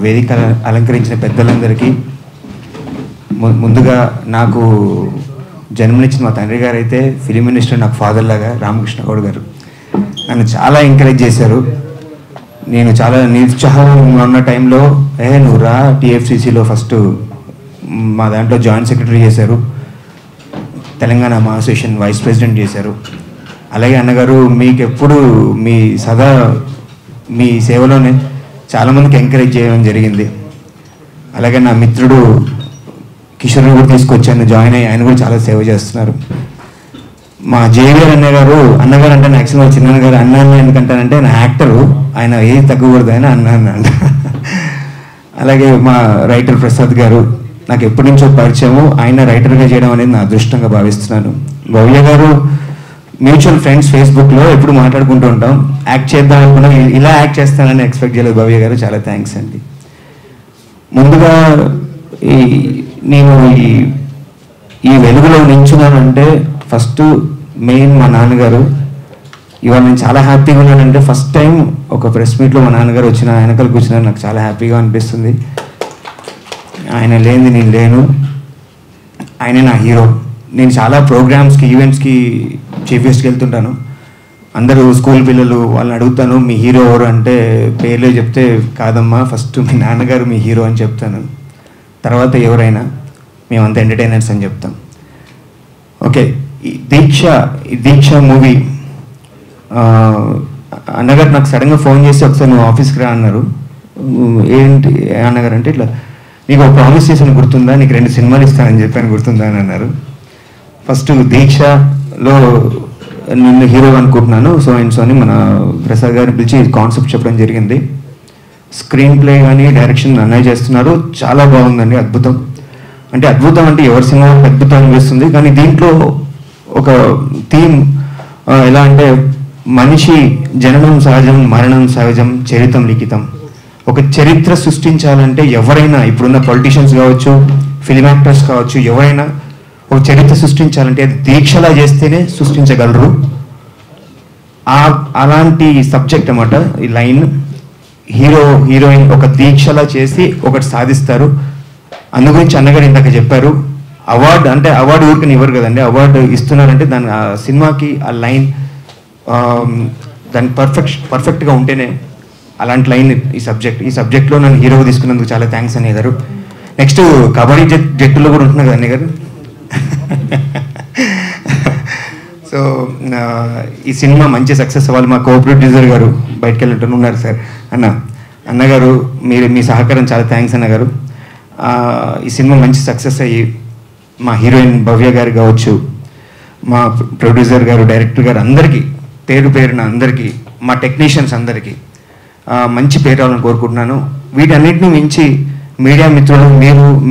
వేదిక అలంకరించిన పెద్దలందరికీ, ముందుగా నాకు జన్మనిచ్చిన మా తండ్రి గారు అయితే ఫిలిం మినిస్టర్, నాకు ఫాదర్ లాగా రామకృష్ణ గౌడ్ గారు నన్ను చాలా ఎంకరేజ్ చేశారు. నేను చాలా నిరుత్సాహంగా ఉన్న టైంలో నువ్వు రా టీఎఫ్సిసిలో ఫస్ట్ మా దాంట్లో జాయింట్ సెక్రటరీ చేశారు, తెలంగాణ మా అసోసియేషన్ వైస్ ప్రెసిడెంట్ చేశారు. అలాగే అన్నగారు మీకు ఎప్పుడు సదా మీ సేవలోనే చాలామందికి ఎంకరేజ్ చేయడం జరిగింది. అలాగే నా మిత్రుడు కిషోర్ని కూడా తీసుకొచ్చాను, జాయిన్ అయ్యి ఆయన కూడా చాలా సేవ చేస్తున్నారు. మా జేవిఆర్ అన్నగారు అంటే యాక్చువల్గా చిన్న గారు అన్న ఎందుకంటానంటే నా యాక్టరు, ఆయన ఏది తగ్గకూడదు ఆయన అన్న అంట. అలాగే మా రైటర్ ప్రసాద్ గారు నాకు ఎప్పటి నుంచో పరిచయము, ఆయన రైటర్గా చేయడం అనేది నా అదృష్టంగా భావిస్తున్నాను. భవ్య గారు మ్యూచువల్ ఫ్రెండ్స్, ఫేస్బుక్లో ఎప్పుడు మాట్లాడుకుంటూ ఉంటాం, యాక్ట్ చేద్దాం అనుకున్నా ఇలా యాక్ట్ చేస్తానని ఎక్స్పెక్ట్ చేయలేదు. భవ్య గారు చాలా థ్యాంక్స్ అండి. ముందుగా నేను ఈ వెలుగులో నించున్నానంటే ఫస్ట్ మెయిన్ మా నాన్నగారు. ఇవాళ నేను చాలా హ్యాపీగా ఉన్నానంటే ఫస్ట్ టైం ఒక ప్రెస్ మీట్లో మా నాన్నగారు వెనకాల కూర్చున్నా, నాకు చాలా హ్యాపీగా అనిపిస్తుంది. ఆయన లేనిది నేను లేను, ఆయనే నా హీరో. నేను చాలా ప్రోగ్రామ్స్కి, ఈవెంట్స్కి చీఫ్ గెస్ట్కి వెళ్తుంటాను. అందరూ స్కూల్ పిల్లలు వాళ్ళని అడుగుతాను, మీ హీరో ఎవరు అంటే పేర్లే చెప్తే కాదమ్మా, ఫస్ట్ మీ నాన్నగారు మీ హీరో అని చెప్తాను, తర్వాత ఎవరైనా మేమంతా ఎంటర్టైనర్స్ అని చెప్తాం. ఓకే, దీక్ష మూవీ అన్నగారు నాకు సడన్గా ఫోన్ చేసి ఒకసారి నువ్వు ఆఫీస్కి రా అన్నారు. ఏంటి అన్నగారు అంటే ఇట్లా నీకు ఒక ప్రామిస్ చేసిన గుర్తుందా, నీకు 2 సినిమాలు ఇస్తానని చెప్పాను గుర్తుందా అని అన్నారు. ఫస్ట్ దీక్షలో నిన్ను హీరో అనుకుంటున్నాను, సో అండ్ సో అని మన ప్రసాద్ గారిని పిలిచి కాన్సెప్ట్ చెప్పడం జరిగింది. స్క్రీన్ ప్లే కానీ డైరెక్షన్ అన్నయ్య చేస్తున్నారు, చాలా బాగుందండి, అద్భుతం. అంటే అద్భుతం అంటే ఎవరి సినిమా అద్భుతం అనిపిస్తుంది, కానీ దీంట్లో ఒక థీమ్ ఎలా అంటే మనిషి జననం సహజం, మరణం సహజం, చరితం లిఖితం. ఒక చరిత్ర సృష్టించాలంటే ఎవరైనా, ఇప్పుడున్న పొలిటీషియన్స్ కావచ్చు, ఫిలిం యాక్టర్స్ కావచ్చు, ఎవరైనా ఒక చరిత్ర సృష్టించాలంటే అది దీక్షలా చేస్తేనే సృష్టించగలరు. అలాంటి సబ్జెక్ట్ అన్నమాట ఈ లైన్. హీరోయిన్ ఒక దీక్షలా చేసి ఒకటి సాధిస్తారు. అందు గురించి అన్నగారు ఇందాక చెప్పారు, అవార్డు అంటే అవార్డు ఊరికని ఇవ్వరు కదండి, అవార్డు ఇస్తున్నారంటే దాని ఆ సినిమాకి ఆ లైన్ దాని పర్ఫెక్ట్గా ఉంటేనే. అలాంటి లైన్ ఈ సబ్జెక్ట్లో నన్ను హీరోగా తీసుకున్నందుకు చాలా థ్యాంక్స్ అన్నయ్య గారు. నెక్స్ట్ కబడ్డీ జట్టులో కూడా ఉంటున్నారు కదా అన్నయ్య గారు. సో ఈ సినిమా మంచి సక్సెస్ అవ్వాలి. మా కో ప్రొడ్యూసర్ గారు బయటకు వెళ్ళినట్టు ఉన్నారు సార్. అన్నగారు మీ సహకారం చాలా థ్యాంక్స్ అన్నగారు. ఈ సినిమా మంచి సక్సెస్ అయ్యి మా హీరోయిన్ భవ్య గారు కావచ్చు, మా ప్రొడ్యూసర్ గారు, డైరెక్టర్ గారు అందరికీ పేరున అందరికీ, మా టెక్నీషియన్స్ అందరికీ మంచి పేరు రావాలని కోరుకుంటున్నాను. వీటన్నిటిని మించి మీడియా మిత్రులు,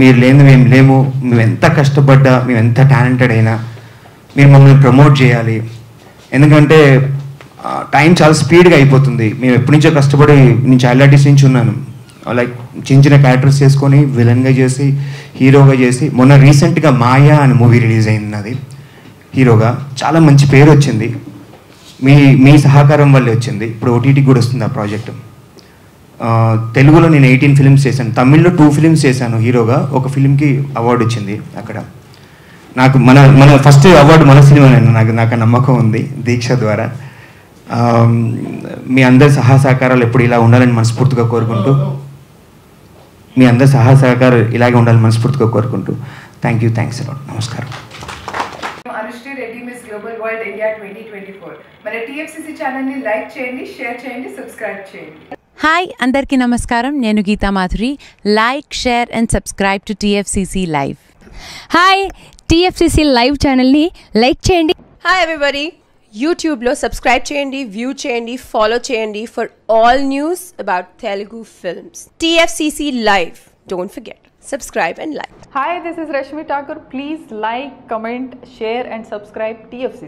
మీరు లేని మేము లేము, మేము ఎంత కష్టపడ్డా, మేము ఎంత టాలెంటెడ్ అయినా మీరు మమ్మల్ని ప్రమోట్ చేయాలి. ఎందుకంటే టైం చాలా స్పీడ్గా అయిపోతుంది. మేము ఎప్పటి నుంచో కష్టపడి, నేను చైల్డ్ ఆర్టిస్ట్ నుంచి ఉన్నాను, లైక్ చిన్న క్యారెక్టర్స్ చేసుకొని విలన్గా చేసి, హీరోగా చేసి, మొన్న రీసెంట్గా మాయా అని మూవీ రిలీజ్ అయింది నాది హీరోగా. చాలా మంచి పేరు వచ్చింది, మీ సహకారం వల్లే వచ్చింది. ఇప్పుడు ఓటీటీకి కూడా వస్తుంది ఆ ప్రాజెక్టు. తెలుగులో నేను 18 ఫిల్మ్స్ చేశాను, తమిళ్లో 2 ఫిల్మ్స్ చేశాను హీరోగా. ఒక ఫిల్మ్కి అవార్డు వచ్చింది అక్కడ. నాకు మన ఫస్ట్ అవార్డు మన సినిమానే, నాకు నమ్మకం ఉంది దీక్ష ద్వారా. మీ అందరి సహకారాలు ఎప్పుడు ఇలా ఉండాలని మనస్ఫూర్తిగా కోరుకుంటూ, ఇలాగే ఉండాలని మనస్ఫూర్తిగా కోరుకుంటూ థ్యాంక్స్ అలాట్. నమస్కారం. Anusri Reddy miss global world India 2024. మన టీఎఫ్సిసి ఛానల్ని లైక్ చేయండి, షేర్ చేయండి, సబ్స్క్రైబ్ చేయండి. హాయ్ అందరికీ నమస్కారం, నేను Geetha Madhuri. Like, share and subscribe to TFCC live. Hi, TFCC live ఛానల్ని లైక్ చేయండి. హాయ్ ఎవ్రీబడి, యూట్యూబ్లో సబ్స్క్రైబ్ చేయండి, వ్యూ చేయండి, ఫాలో చేయండి for all news about Telugu films. TFCC Live. Don't forget, subscribe and like. Hi, this is Rashmi Thakur. Please like, comment, share and subscribe TFCC.